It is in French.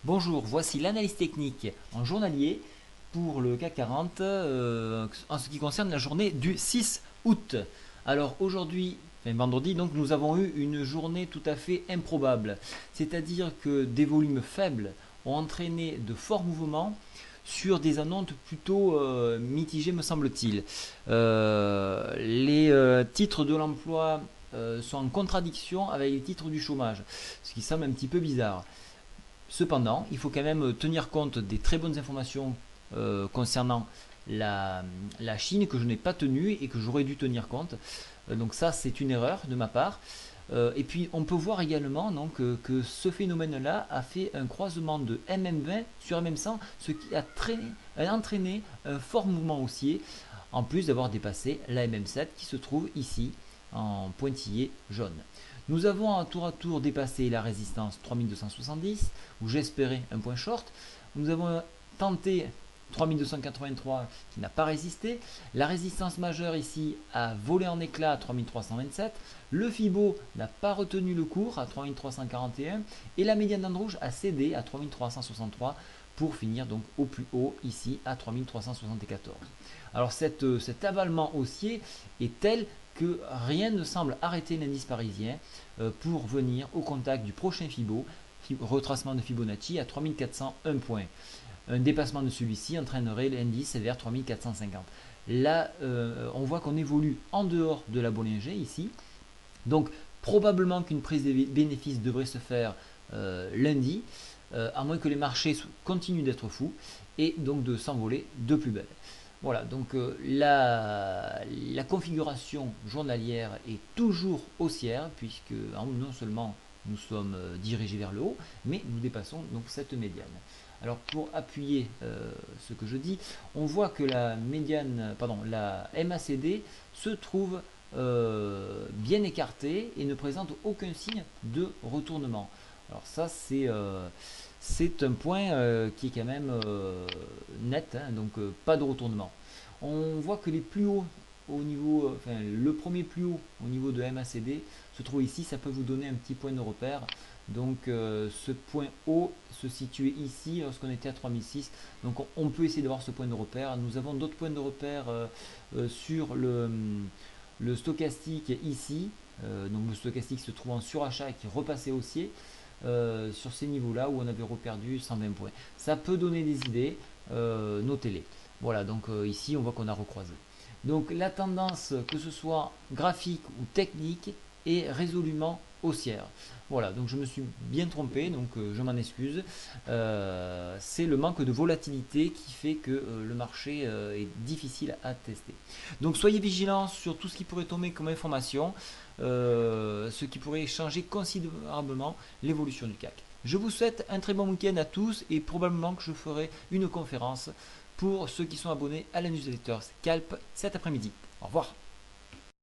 Bonjour, voici l'analyse technique en journalier pour le CAC 40 en ce qui concerne la journée du 6 août. Alors aujourd'hui, vendredi, donc nous avons eu une journée tout à fait improbable. C'est-à-dire que des volumes faibles ont entraîné de forts mouvements sur des annonces plutôt mitigées me semble-t-il. Les titres de l'emploi sont en contradiction avec les titres du chômage, ce qui semble un petit peu bizarre. Cependant, il faut quand même tenir compte des très bonnes informations concernant la Chine que je n'ai pas tenues et que j'aurais dû tenir compte. Donc ça, c'est une erreur de ma part. Et puis, on peut voir également donc, que ce phénomène-là a fait un croisement de MM20 sur MM100, ce qui a entraîné un fort mouvement haussier, en plus d'avoir dépassé la MM7 qui se trouve ici en pointillé jaune. Nous avons à tour dépassé la résistance 3270, où j'espérais un point short. Nous avons tenté 3283 qui n'a pas résisté. La résistance majeure ici a volé en éclats à 3327. Le Fibo n'a pas retenu le cours à 3341. Et la médiane d'onde rouge a cédé à 3363 pour finir donc au plus haut ici à 3374. Alors cet avalement haussier est tel que rien ne semble arrêter l'indice parisien pour venir au contact du prochain Fibo, retracement de Fibonacci à 3401 points. Un dépassement de celui-ci entraînerait l'indice vers 3450. Là, on voit qu'on évolue en dehors de la Bollinger ici. Donc, probablement qu'une prise de bénéfices devrait se faire lundi, à moins que les marchés continuent d'être fous et donc de s'envoler de plus belle. Voilà, donc la configuration journalière est toujours haussière, puisque non seulement nous sommes dirigés vers le haut, mais nous dépassons donc cette médiane. Alors pour appuyer ce que je dis, on voit que la médiane, pardon, la MACD se trouve bien écartée et ne présente aucun signe de retournement. Alors ça c'est un point qui est quand même net, hein, donc pas de retournement. On voit que les plus hauts au niveau, enfin le premier plus haut au niveau de MACD se trouve ici, ça peut vous donner un petit point de repère. Donc ce point haut se situait ici lorsqu'on était à 3006. Donc on peut essayer d'avoir ce point de repère. Nous avons d'autres points de repère sur le stochastique ici. Donc le stochastique se trouve en surachat et qui repassait haussier sur ces niveaux-là où on avait reperdu 120 points. Ça peut donner des idées, notez-les. Voilà, donc ici on voit qu'on a recroisé. Donc la tendance, que ce soit graphique ou technique, est résolument haussière. Voilà, donc je me suis bien trompé, donc je m'en excuse. C'est le manque de volatilité qui fait que le marché est difficile à tester. Donc soyez vigilants sur tout ce qui pourrait tomber comme information, ce qui pourrait changer considérablement l'évolution du CAC. Je vous souhaite un très bon week-end à tous et probablement que je ferai une conférence pour ceux qui sont abonnés à la newsletter Scalp cet après-midi. Au revoir.